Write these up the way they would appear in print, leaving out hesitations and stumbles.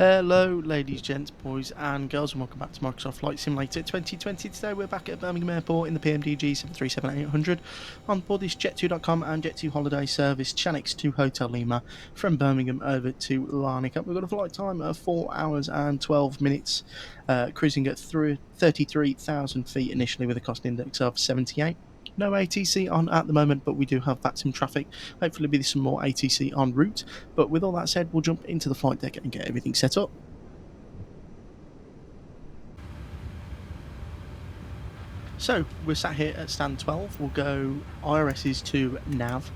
Hello ladies, gents, boys and girls, and welcome back to Microsoft Flight Simulator 2020. Today we're back at Birmingham Airport in the PMDG 737-800 on board this Jet2.com and Jet2 holiday service Chanix to Hotel Lima from Birmingham over to Larnaca. We've got a flight time of 4 hours and 12 minutes, cruising at 33,000 feet initially with a cost index of 78. No ATC on at the moment, but we do have VATSIM traffic. Hopefully there'll be some more ATC en route. But with all that said, we'll jump into the flight deck and get everything set up. So we're sat here at stand 12. We'll go IRSs to nav.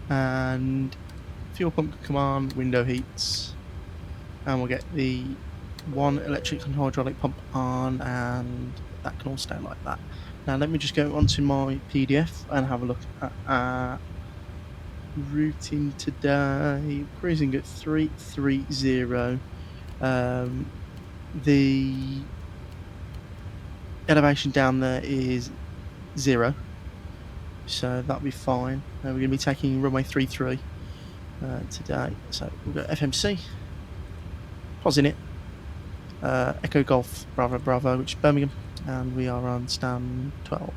And fuel pump can come on, window heats. And we'll get the one electric and hydraulic pump on, and that can all stay like that. Now let me just go onto my PDF and have a look at our routing today. Cruising at 330. The elevation down there is 0, so that'll be fine. We're going to be taking runway 33 today, so we'll go FMC, pausing it, Echo Golf Bravo Bravo, which is Birmingham, and we are on stand 12.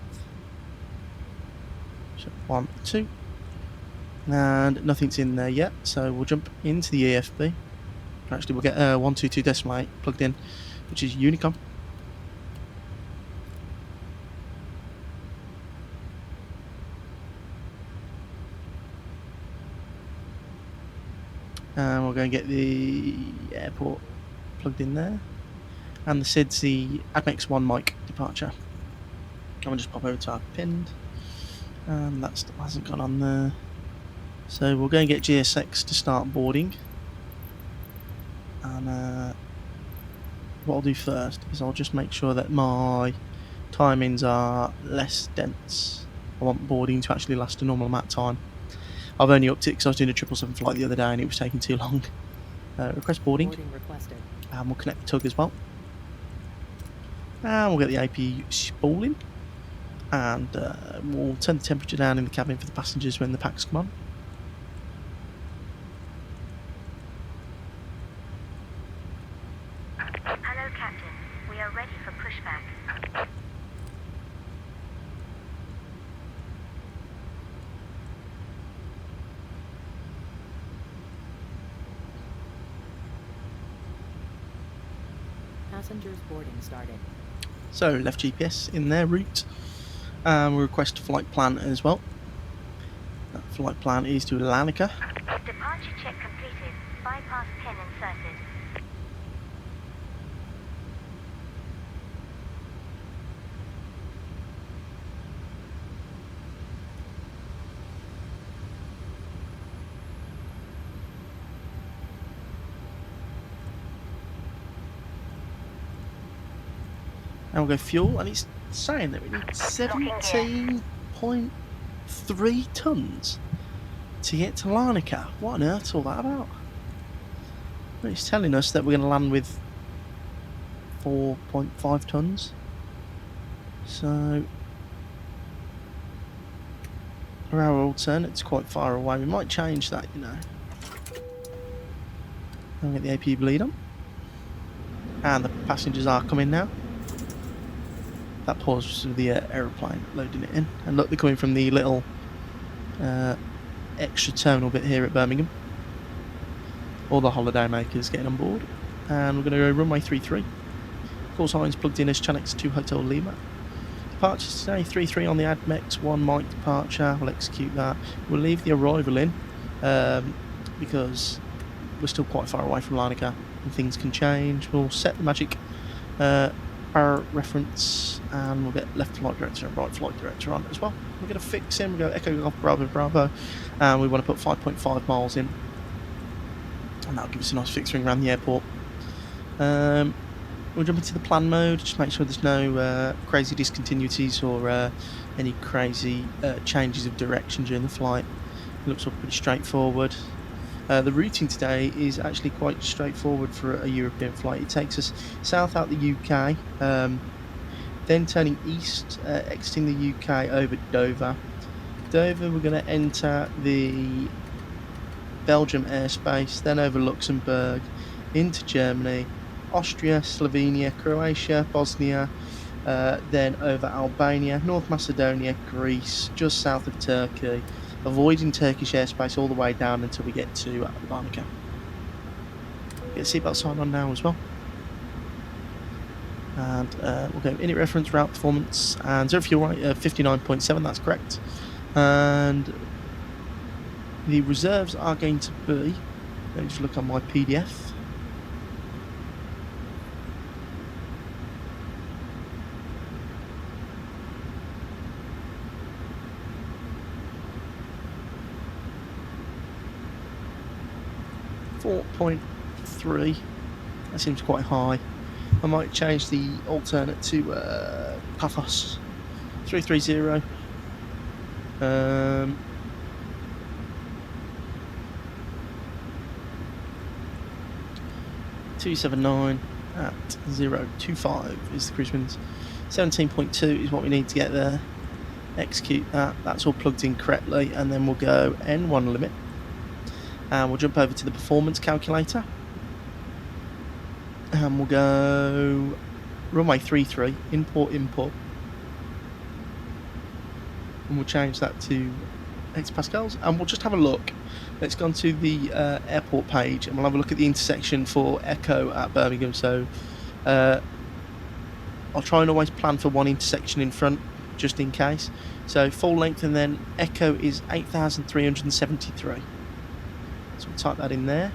So 1, 2, and nothing's in there yet, so we'll jump into the EFB. Actually, we'll get 122.8 plugged in, which is Unicom. And we're going to get the airport plugged in there. And the SID's the ADMEX 1 mic departure. And we'll just pop over to our pinned. And that still hasn't gone on there. So we'll go and get GSX to start boarding. And what I'll do first is I'll just make sure that my timings are less dense. I want boarding to actually last a normal amount of time. I've only upped it because I was doing a 777 flight the other day and it was taking too long. Request boarding. Requested. And we'll connect the tug as well. And we'll get the AP spooling. And we'll turn the temperature down in the cabin for the passengers when the packs come on. Hello, Captain. We are ready for pushback. Passengers boarding started. So left GPS in their route. We'll request a flight plan as well. That flight plan is to Larnaca. Departure check completed. Bypass pin inserted. And we'll go fuel, and it's saying that we need 17.3 tons to get to Larnaca. What on earth's all that about? Well, it's telling us that we're going to land with 4.5 tons. So our alternate's quite far away. We might change that, you know. I'll get the AP bleed on. And the passengers are coming now. That pause was the aeroplane loading it in. And look, they're coming from the little extra terminal bit here at Birmingham. All the holiday makers getting on board. And we're going to go runway 33. Call signs plugged in as Chanix to Hotel Lima. Departures today, 33 on the ADMEX 1 mic departure. We'll execute that. We'll leave the arrival in because we're still quite far away from Larnaca and things can change. We'll set the magic power reference, and we'll get left flight director and right flight director on as well. We're going to fix in, we'll go Echo Golf Bravo Bravo, and we want to put 5.5 miles in, and that'll give us a nice fixturing around the airport. We'll jump into the plan mode, just make sure there's no crazy discontinuities or any crazy changes of direction during the flight. It looks all pretty straightforward. The routing today is actually quite straightforward for a European flight. It takes us south out the UK, then turning east, exiting the UK over Dover. Dover, we're going to enter the Belgium airspace, then over Luxembourg, into Germany, Austria, Slovenia, Croatia, Bosnia, then over Albania, North Macedonia, Greece, just south of Turkey, avoiding Turkish airspace all the way down until we get to Larnaca. Get the seatbelt sign on now as well. And we'll go init reference, route performance, and 0 fuel right, 59.7, that's correct. And the reserves are going to be, let me just look on my PDF. .3, that seems quite high. I might change the alternate to Paphos 330. 279 at 025 is the cruise winds. 17.2 is what we need to get there. Execute that. That's all plugged in correctly, and then we'll go N1 limit. And we'll jump over to the performance calculator. And we'll go runway 33, import. And we'll change that to hectopascals. And we'll just have a look. Let's go on to the airport page, and we'll have a look at the intersection for Echo at Birmingham. So I'll try and always plan for one intersection in front, just in case. So full length, and then Echo is 8,373. So we'll type that in there.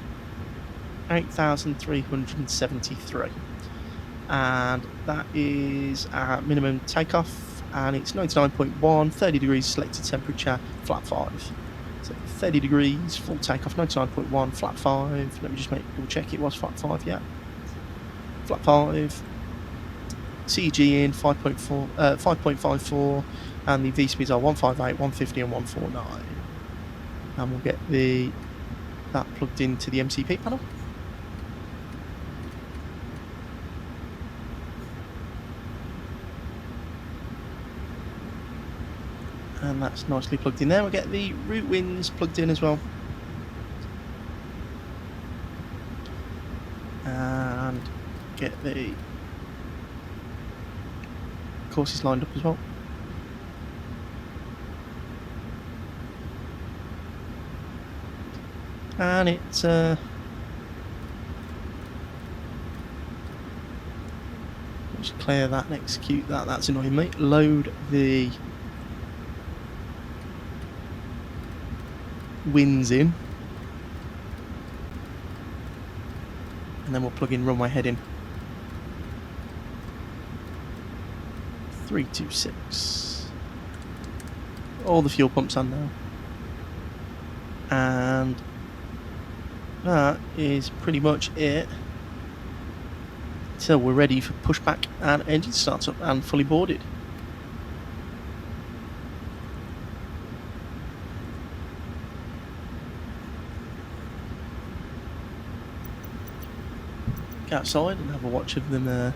8,373. And that is our minimum takeoff, and it's 99.1, 30 degrees selected temperature, flat 5. So 30 degrees, full takeoff, 99.1, flat 5. Let me just double check it was flat 5, yeah. Flat 5. CG in 5.54, and the V speeds are 158, 150, and 149. And we'll get that plugged into the MCP panel. And that's nicely plugged in there. We'll get the route winds plugged in as well. And get the courses lined up as well. And it's just clear that and execute that. That's annoying me. Load the winds in, and then we'll plug in runway heading 326. All the fuel pumps on now, and that is pretty much it. So we're ready for pushback and engine startup and fully boarded. Go outside and have a watch of them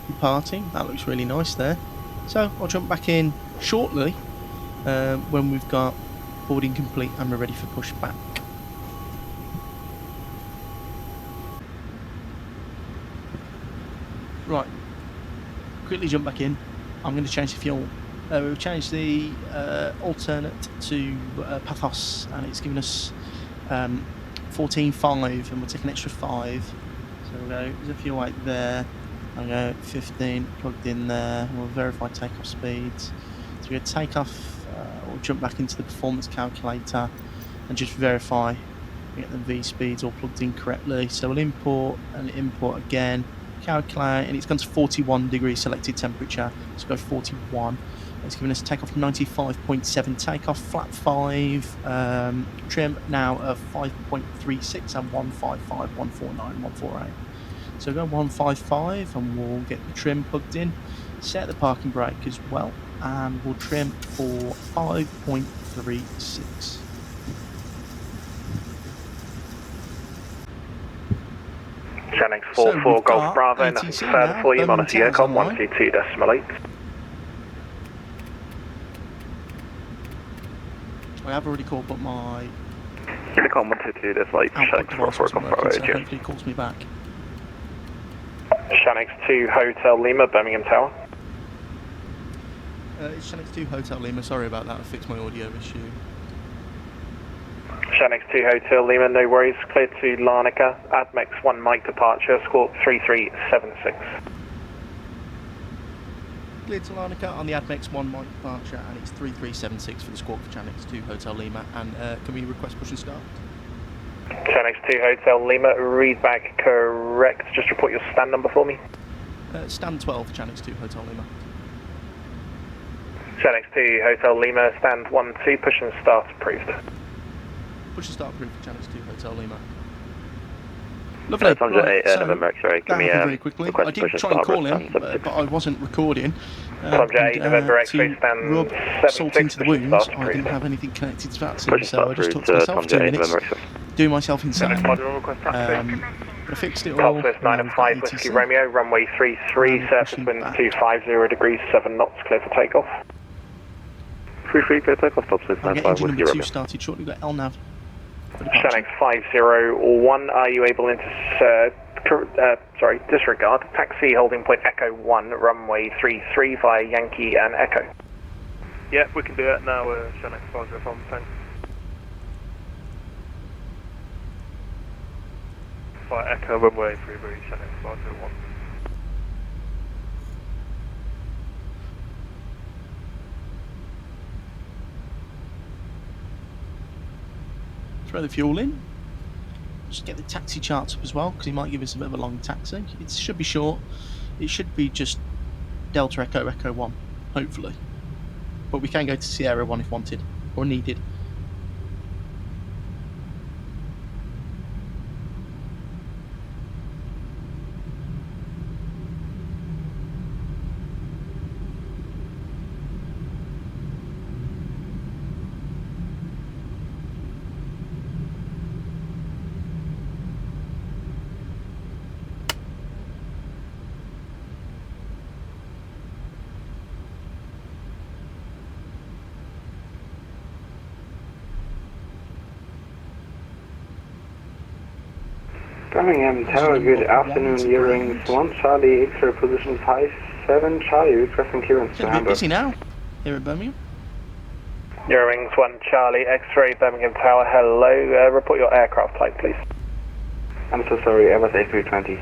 departing. That looks really nice there. So I'll jump back in shortly when we've got boarding complete and we're ready for pushback. Right, quickly jump back in. I'm going to change the fuel. We've changed the alternate to Paphos, and it's given us 14.5, and we'll take an extra 5. So we'll go, there's a fuel weight there. I'll go 15 plugged in there. We'll verify takeoff speeds. So we're going to take off. We'll jump back into the performance calculator and just verify we get the V speeds all plugged in correctly. So we'll import and import again. Calculate, and it's gone to 41 degrees selected temperature. So go 41. It's given us takeoff 95.7, takeoff flat 5, trim now of 5.36 and 155, 149, 148. So go 155 and we'll get the trim plugged in, set the parking brake as well, and we'll trim for 5.36. Channel 44 Golf Bravo, nothing further for you, monitor Yacom 122.8. I have already called, but my Unicom 122, there's like output Shanix device 44 wasn't Golf Bravo, working, so AG. hopefully he calls me back. Shanix 2 Hotel Lima, Birmingham Tower. It's Shanix 2 Hotel Lima, sorry about that, I fixed my audio issue. Shanix 2 Hotel Lima, no worries, cleared to Larnaca, Admex 1 Mike departure, squawk 3376. Cleared to Larnaca on the Admex 1 Mike departure, and it's 3376 for the squawk for Shanix 2 Hotel Lima, and can we request push and start? Shanix 2 Hotel Lima, read back correct, just report your stand number for me. Stand 12 for Shanix 2 Hotel Lima. Shanix 2 Hotel Lima, stand 1-2, push and start approved. Push and start approved for Shanix 2 Hotel Lima. Lovely. Right, so November X-ray, that happened very quickly. I did try and call him, but I wasn't recording. Subject 8, November X-ray, stand rub salt 76, into the push and wounds, start I didn't approved. have anything connected to that scene, so I just took to myself for 2 minutes, doing myself insane. But I fixed it all. Southwest 9 and 5 Whiskey Romeo, runway 33, surface wind 250 degrees, 7 knots, clear for takeoff. 33, clear takeoff, Southwest 9 I'll get 5 engine Whiskey number 2 Romeo. started shortly. We've got LNAV. Shanix 501, are you able to disregard, taxi holding point Echo 1, runway 33 via Yankee and Echo. Yeah, we can do it now, Shanix 501, thanks. Via Echo, runway 33, Shanix 501. Throw the fuel in. Just get the taxi charts up as well, because he might give us a bit of a long taxi. It should be short. It should be just Delta Echo Echo 1, hopefully. But we can go to Sierra 1 if wanted, or needed. Birmingham Tower, good afternoon, Earrings 1 Charlie, X-ray position 57 Charlie, requesting clearance It's to a bit Hamburg. busy now, here at Birmingham. Eurowings 1 Charlie, X-ray, Birmingham Tower, hello, report your aircraft type please. I'm so sorry, Airbus A320.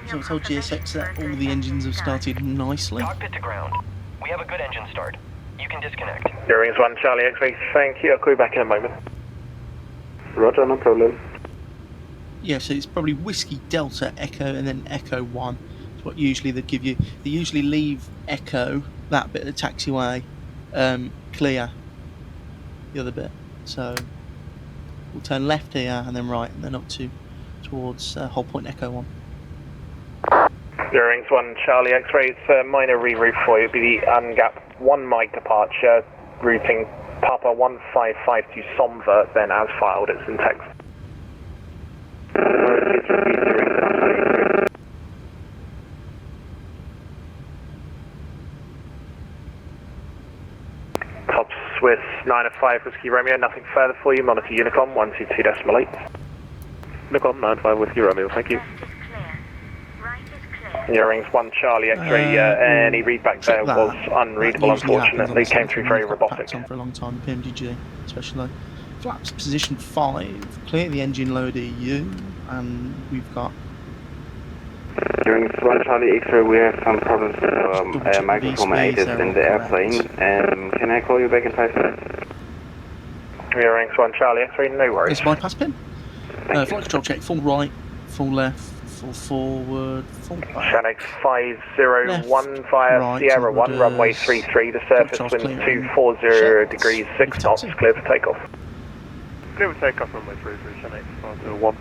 So I told GSX that all the engines have started nicely. Cockpit to ground. We have a good engine start. You can disconnect. Eurowings 1 Charlie, X-ray, thank you, I'll call you back in a moment. Roger, no problem. Yeah, so it's probably Whiskey Delta Echo and then Echo 1. It's what usually they give you. They usually leave Echo, that bit of the taxiway, clear, the other bit. So we'll turn left here and then right and then up towards Whole Point Echo 1. Eurowings 1 Charlie, X-ray, it's a minor reroute for you. It'll be the UNGAP 1 Mike departure, routing Papa 1552 Somver, then as filed, it's in text. Top Swiss 905 Whiskey Romeo, nothing further for you, monitor Unicom 122.8. Unicom 95 Whiskey Romeo, thank you. Left is clear. Right is clear. Eurowings 1 Charlie, X-ray, any readback there was unreadable, unfortunately, came through very robotic. On for a long time, the PMDG, especially. Flaps position 5, clear the engine load EU, and we've got. During 1 Charlie X-ray, we have some problems with microphone 8 is in the airplane. Can I call you back in 5 minutes? Eurowings 1 Charlie, X-ray, no worries. It's bypass pin. Flight control check, full right, full left, full forward, full back. Shanix 501 Left, via right, Sierra 1, orders. runway 33, the surface Controls wind clear. 240 degrees, 6 Taxi. knots, clear for takeoff. Clear with takeoff, runway 33, Shanix 501.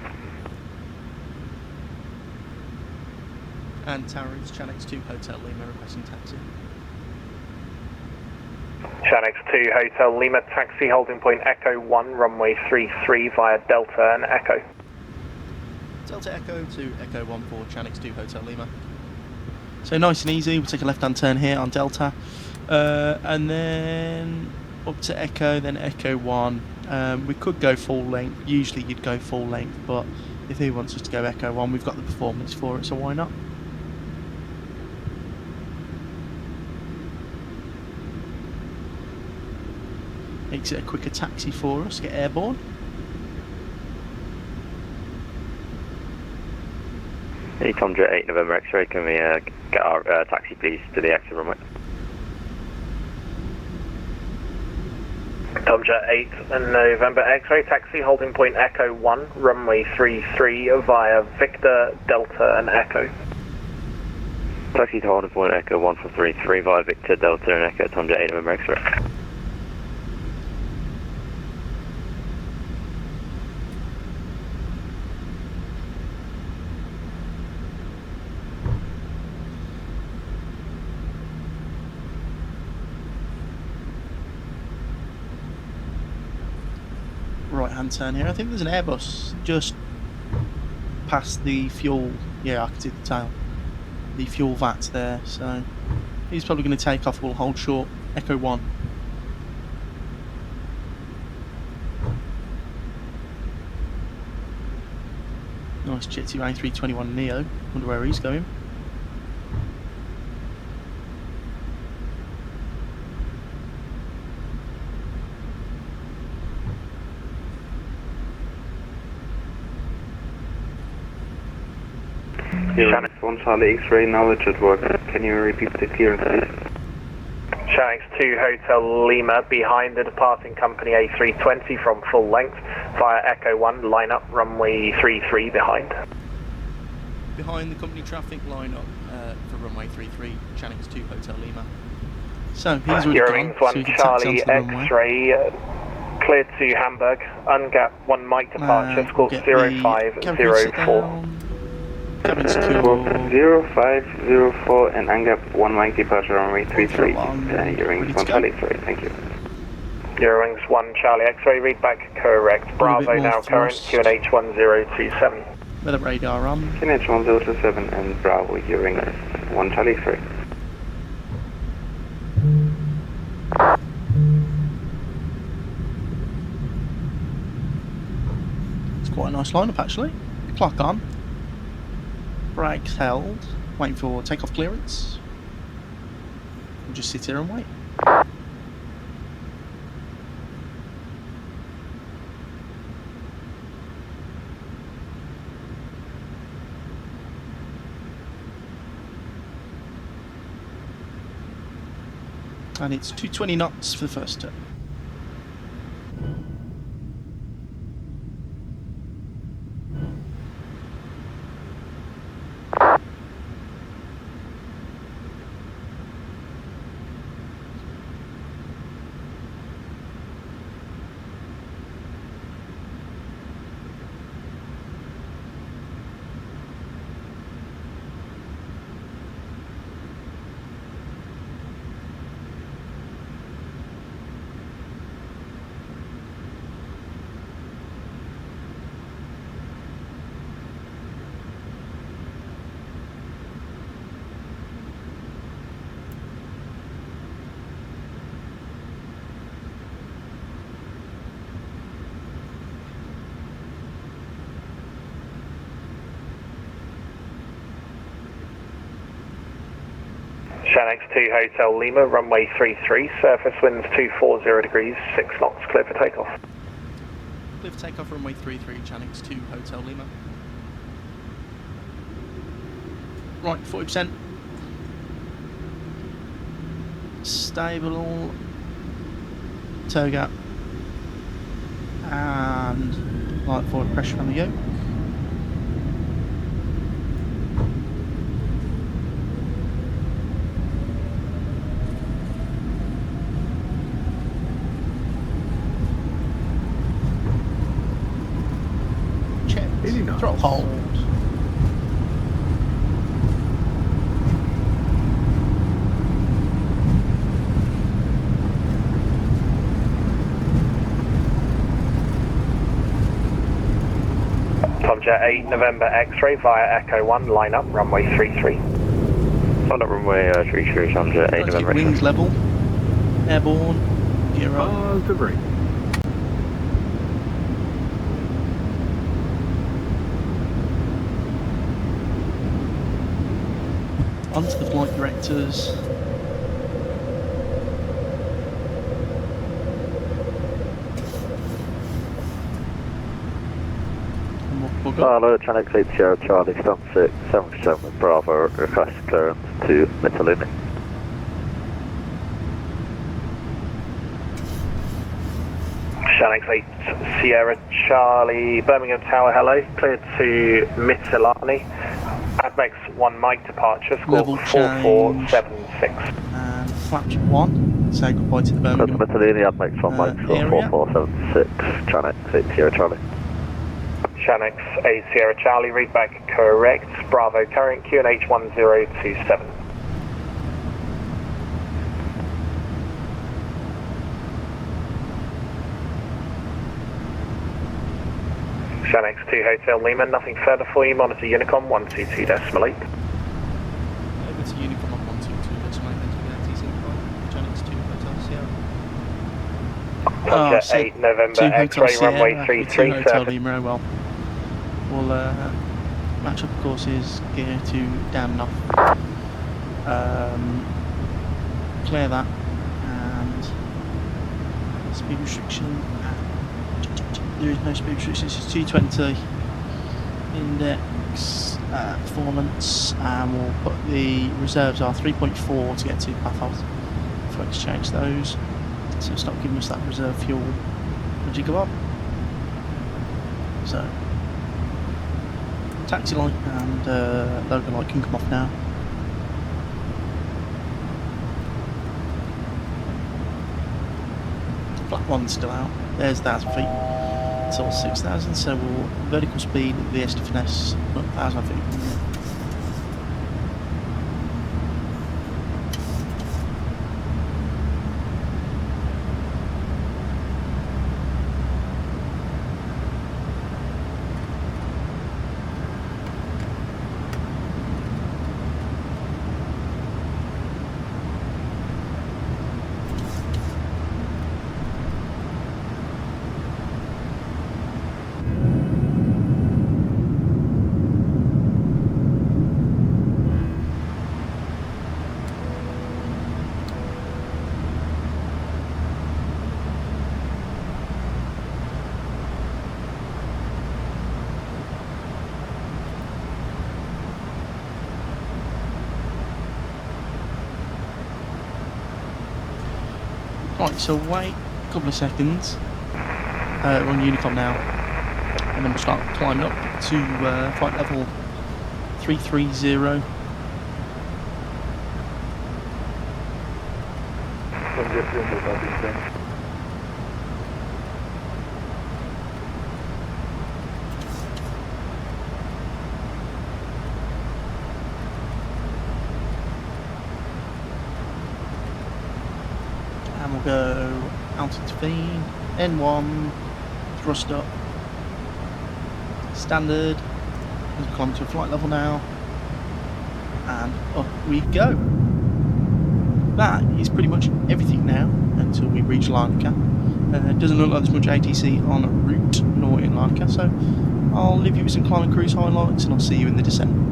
And Tower is Shanix 2 Hotel Lima requesting taxi. Shanix 2 Hotel Lima, taxi holding point Echo 1, runway 33 via Delta and Echo. Delta Echo to Echo 1 for Chanix 2 Hotel Lima. So nice and easy, we'll take a left-hand turn here on Delta, and then up to Echo, then Echo 1. We could go full length, usually you'd go full length, but if he wants us to go Echo 1, we've got the performance for it, so why not? Makes it a quicker taxi for us, get airborne. Hey, Tom Jet 8 November X-ray, can we get our taxi please to the exit runway? Tom Jet 8 and November X-ray, taxi holding point Echo 1, runway 33 via Victor, Delta and Echo. Taxi to holding point Echo 1 for 33 via Victor, Delta and Echo, Tom Jet 8 November X-ray. Right hand turn here. I think there's an Airbus just past the fuel. Yeah, I can see the tail. The fuel vats there, so he's probably going to take off. We'll hold short. Echo 1. Nice Jet2 A321 Neo. Wonder where he's going. Chanix 1 Charlie X-ray, knowledge at work. Can you repeat the clearance please? Chanix 2 Hotel Lima, behind the departing company A320 from full length via Echo 1, line up runway 33 behind. Behind the company traffic line up for runway 33, Chanix 2 Hotel Lima. So he's already Eurowings gone, 1 so we can taxi Charlie onto the runway. X-ray, cleared to Hamburg, ungap 1 Mike departure, We'll score get the cabin sit 0504. down, cabin secure. 0504 and UNGAP 1 Mike departure runway 33. Eurowings 1 Charlie X-ray, thank you. Eurowings 1 Charlie X-ray, read back correct. Bravo now current, QNH 1027. Weather radar on. QNH 1027 and Bravo, Eurowings 1 Charlie X-ray. It's quite a nice lineup actually. Clock on. Brakes held. Waiting for takeoff clearance. We'll just sit here and wait. And it's 220 knots for the first turn. Chanix 2 Hotel Lima, runway 33, surface winds 240 degrees, 6 knots, clear for takeoff. Clear for takeoff, runway 33, Chanix 2 Hotel Lima. Right, 40%. Stable. Toe gap. And light forward pressure on the yoke. Throttle hold. Tom Jet 8 November X-ray via Echo 1, line up, runway 33. Line up runway 33, Tom Jet 8 Got to keep November wings X-ray. level. Airborne. Gear up. Debris. Onto the flight directors. And we'll book up. Hello, Channel 8 Sierra Charlie, stand 6, 77 Bravo, request clearance to Mittalini. Channel 8 Sierra Charlie, Birmingham Tower, hello. Cleared to Mittalini. Admex 1 Mike departure, score Level 4476. And flaps 1. Say goodbye to the Birmingham Mittalini, Admex 1 Mike, score area. 4476, Channel 8 Sierra Charlie. Channel 8 Sierra Charlie, read back correct. Bravo, current QNH 1027. Channel 2 Hotel Lima, nothing further for you. Monitor Unicom 122.8. Over to Unicom on 122, let's make that to the ATC flight. Channel 2 Hotel Sierra. Tom so Jet 8 November 2 Hotel X-ray runway Sierra, 33, 2 Hotel surface. Lima, well. We'll match up courses, gear to down off. Clear that, and speed restriction. There is no speed restriction, it's 220 index performance, and we'll put the reserves are 3.4 to get to path out. Forgot to change those, so stop giving us that reserve fuel as you go up. So taxi light and logo light can come off now. Flat one's still out. There's 1,000 feet. It's all 6,000, so we'll vertical speed the SDFNS 1,000 feet. Right, so wait a couple of seconds. We're on Unicom now, and then we'll start climbing up to flight level 330. And we'll go altitude N1, thrust up, standard. We've climbed to a flight level now, and up we go. That is pretty much everything now until we reach Larnaca. It doesn't look like there's much ATC en route nor in Larnaca, so I'll leave you with some climbing cruise highlights and I'll see you in the descent.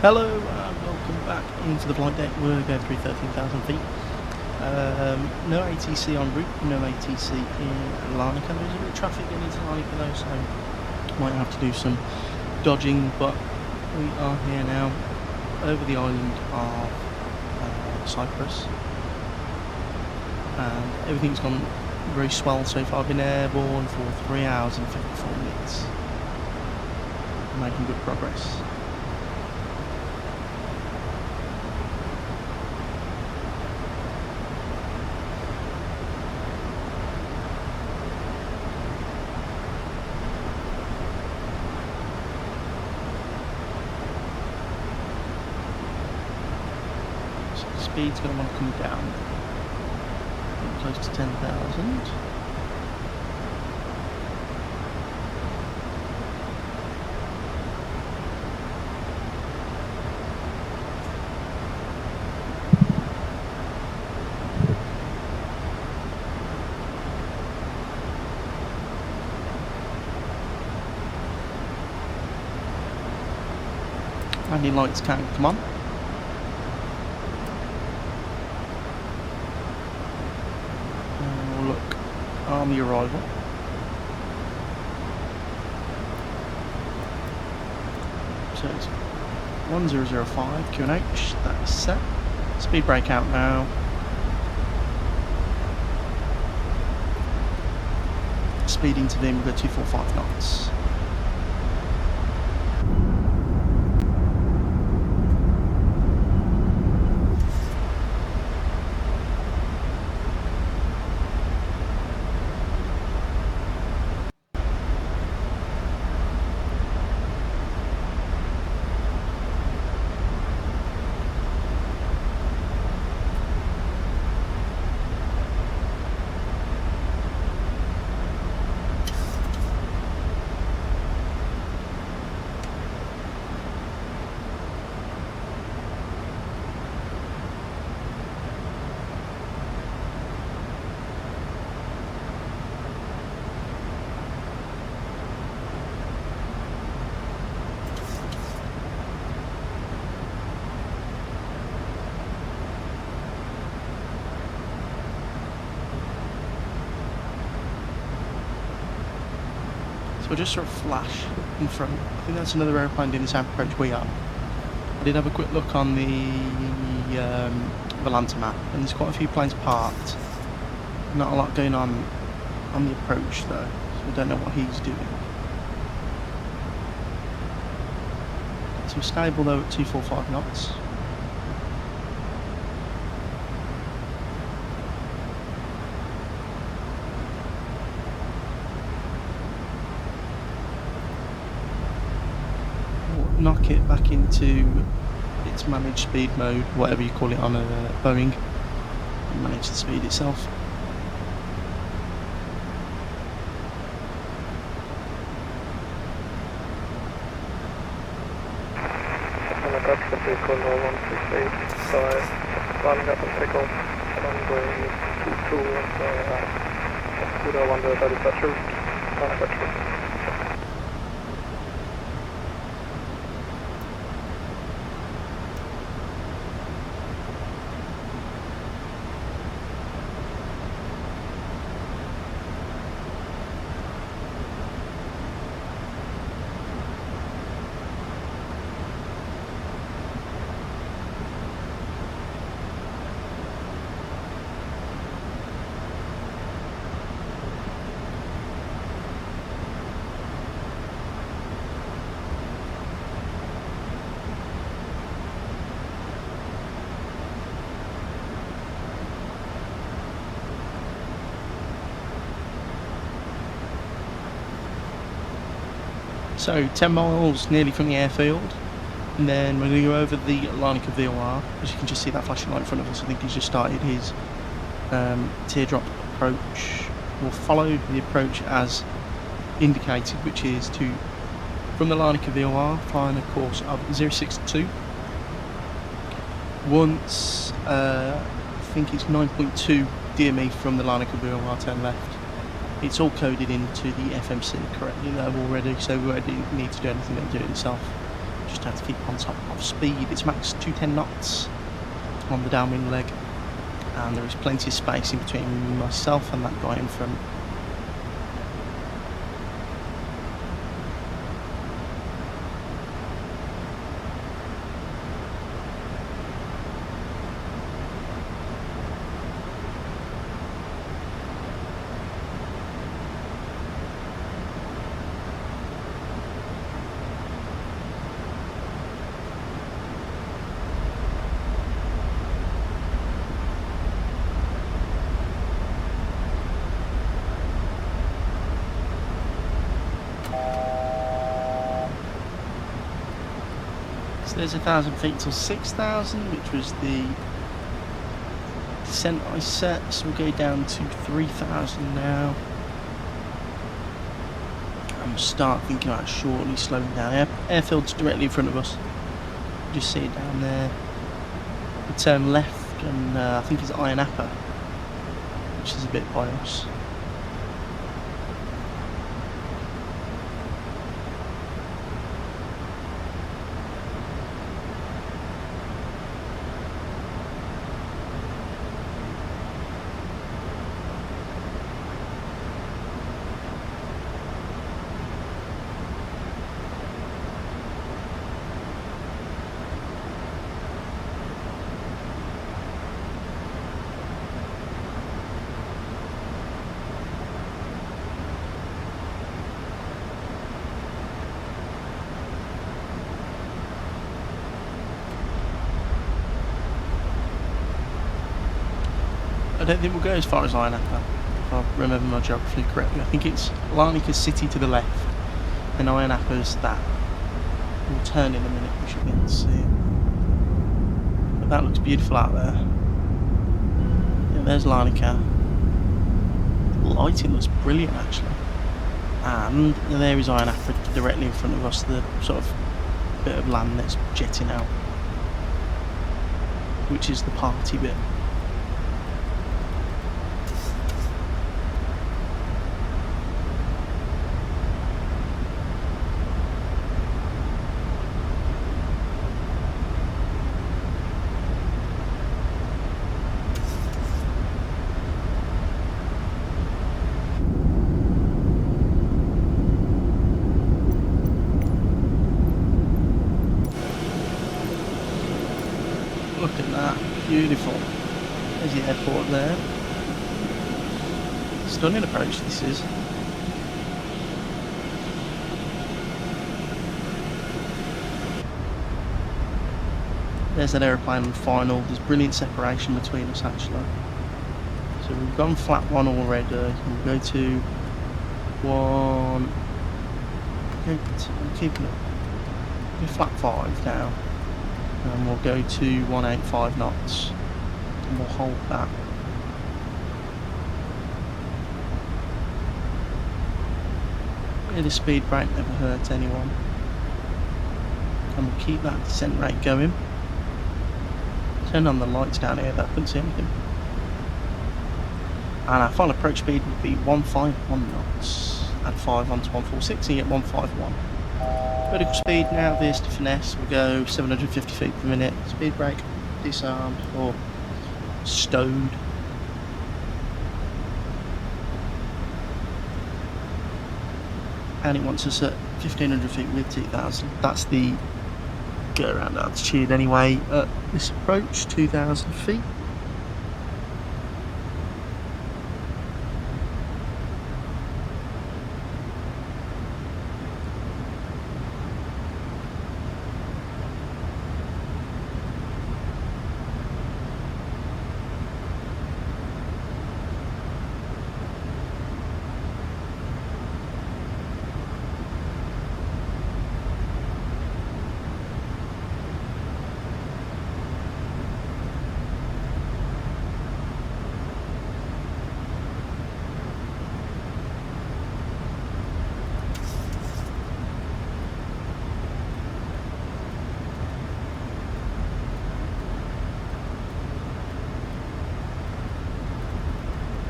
Hello and welcome back into the flight deck. We're going through 13,000 feet. No ATC en route, no ATC in Larnaca. There's a bit of traffic getting into Larnaca though, so might have to do some dodging, but we are here now over the island of Cyprus, and everything's gone very swell so far. I've been airborne for 3 hours and 54 minutes. Making good progress. Speed's going to want to come down, close to 10,000. Landing lights can come on. On the arrival. So it's 1005 QNH, that is set. Speed brake out now. Speed into Vim with 245 knots. So I just saw a flash in front. I think that's another aeroplane doing the same approach we are. I did have a quick look on the Volanta map, and there's quite a few planes parked. Not a lot going on the approach though, so I don't know what he's doing. So we're stable though at 245 knots. Knock it back into its managed speed mode, whatever you call it on a Boeing, and manage the speed itself. Lining up and takeoff, runway 22 and Kuda 1 to that is that true? That's true. So 10 miles nearly from the airfield, and then we're going to go over the Larnaca VOR. As you can just see that flashing light in front of us, I think he's just started his teardrop approach. We'll follow the approach as indicated, which is from the Larnaca VOR, flying a course of 062. Once, I think it's 9.2 DME from the Larnaca VOR, turn left. It's all coded into the FMC correctly there already, so we don't need to do anything, it'll do it itself. just have to keep on top of speed. It's max 210 knots on the downwind leg, and there is plenty of space in between myself and that guy in front. There's 1,000 feet till 6,000, which was the descent I set, so we'll go down to 3,000 now. And we'll start thinking about shortly slowing down. Airfield's directly in front of us. You just see it down there. We turn left, and I think it's Larnaca, which is a bit by us. I don't think we'll go as far as Larnaca, if I remember my geography correctly. I think it's Larnaca City to the left, and Larnaca's that. We'll turn in a minute, we should be able to see it. But that looks beautiful out there. Yeah, there's Larnaca. The lighting looks brilliant actually. And there is Larnaca directly in front of us, the sort of bit of land that's jetting out, which is the party bit. Look at that, beautiful. There's the airport there. Stunning approach this is. There's that aeroplane on final. There's brilliant separation between us actually. So we've gone flat one already. We'll go to one. I'm keeping it. Go flat 5 now. And we'll go to 185 knots and we'll hold that. Bit of speed brake never hurts anyone, and we'll keep that descent rate going. Turn on the lights down here, that couldn't see anything. And our final approach speed would be 151 knots. Add 5 onto 146 and you get 151. Vertical speed now, veers to finesse, we'll go 750 feet per minute. Speed brake, disarmed or stowed. And it wants us at 1500 feet with 2000. That's the go around altitude anyway at this approach, 2000 feet.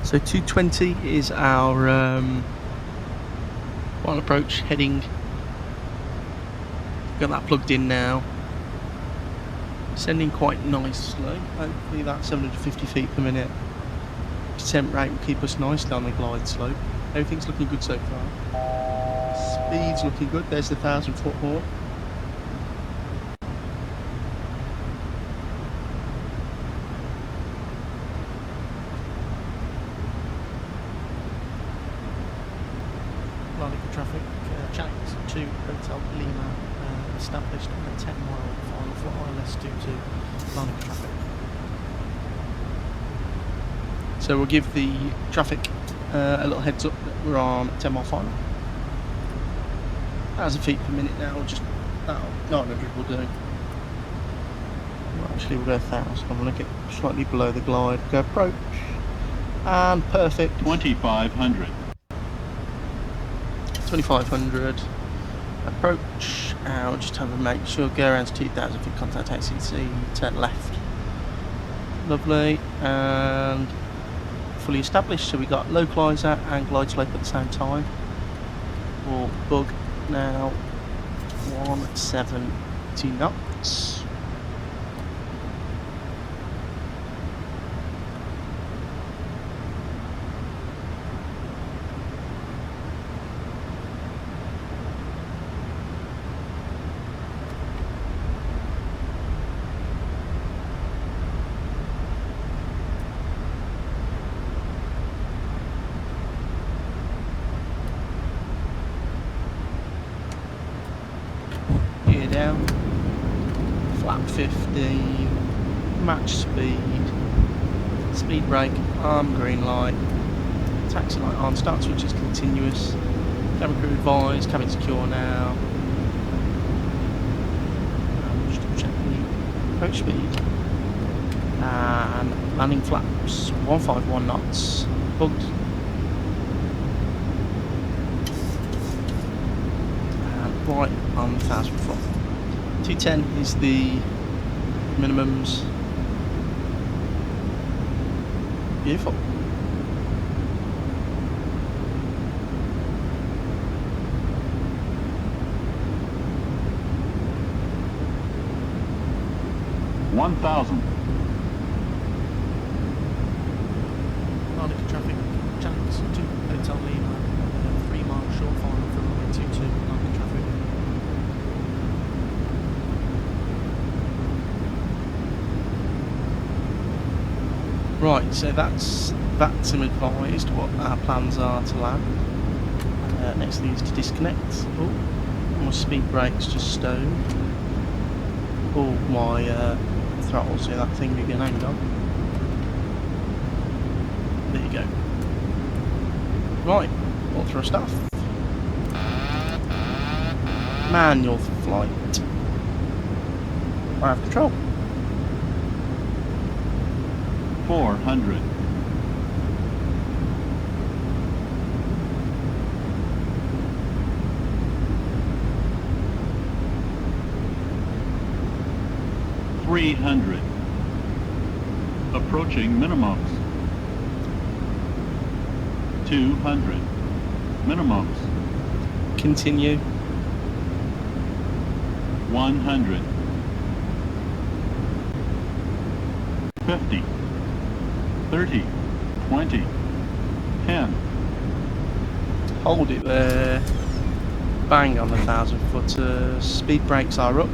So 220 is our final approach, heading Got that plugged in now. Sending quite nicely. Hopefully that 750 feet per minute descent rate will keep us nicely on the glide slope. Everything's looking good so far. Speed's looking good. There's the 1,000-foot horn. Larnaca traffic, channels to Hotel Lima, established on a 10-mile final for ILS due to Larnaca traffic. So we'll give the traffic a little heads up that we're on 10-mile final. 1,000 feet per minute now, just about 900 will do. Well, actually we'll go 1,000. I'm going to get slightly below the glide. Go approach. And perfect. 2,500. 2,500. Approach. I'll just have to make sure, go around to 2,000 feet, contact ACC, turn left. Lovely. And fully established, so we got localizer and glide slope at the same time. We'll bug now 170 knots. Down, flap 15, match speed brake, arm green light, taxi light on, start switch is continuous, cabin crew advised, cabin secure now, just check the approach speed, and landing flaps 151 knots, bugged, and right on the 1,000 foot. 210 is the minimums. Beautiful. $1,000. Larnaca traffic, channels to Hotel Lima, 3 mile short final from runway 22, Larnaca traffic. Right, so that's some advised what our plans are to land. Next thing is to disconnect. Oh, my speed brake's just stoned. Oh, my throttle's here, that thing again, hang on. There you go. Right, all thrust off. Manual flight. I have control. 400. 300. Approaching minimums. 200. Minimums. Continue. 100. 50. 30, 20, 10. Hold it there. Bang on the 1,000 footers. Speed brakes are up.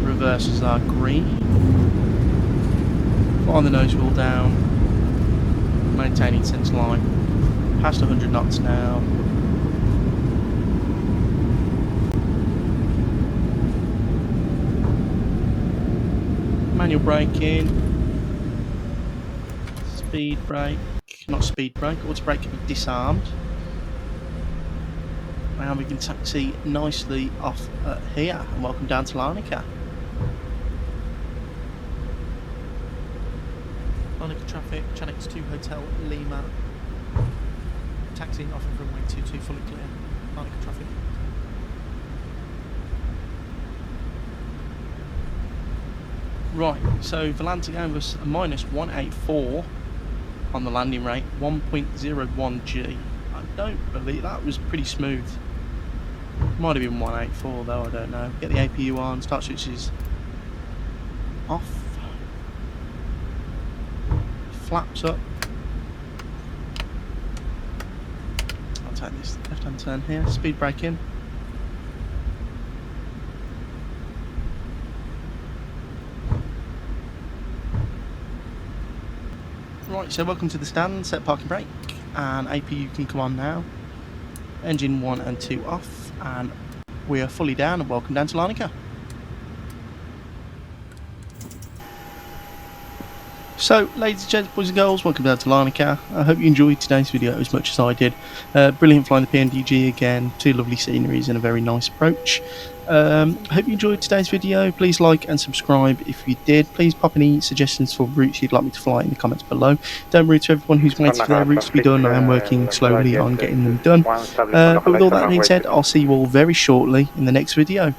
Reverses are green. On the nose wheel down. Maintaining sense line. Past 100 knots now. Manual braking. Speed brake, not speed brake, auto brake can be disarmed. And we can taxi nicely off here. And welcome down to Larnaca. Larnaca traffic, Channels to Hotel Lima. Taxiing off of runway 22, fully clear. Larnaca traffic. Right, so Volante gave us a -184 on the landing rate, 1.01 G. I don't believe that was pretty smooth. Might have been 184 though, I don't know. Get the APU on, start switches off. Flaps up. I'll take this left hand turn here, speed brake in. Right, so welcome to the stand, set parking brake, and APU can come on now. Engine 1 and 2 off, and we are fully down, and welcome down to Larnaca. So, ladies and gents, boys and girls, welcome down to Larnaca. I hope you enjoyed today's video as much as I did. Brilliant flying the PMDG again, 2 lovely sceneries and a very nice approach. I hope you enjoyed today's video. Please like and subscribe if you did. Please pop any suggestions for routes you'd like me to fly in the comments below. Don't worry to everyone who's waiting for their routes to be done. I am working slowly on getting them done. But with all that being said, I'll see you all very shortly in the next video.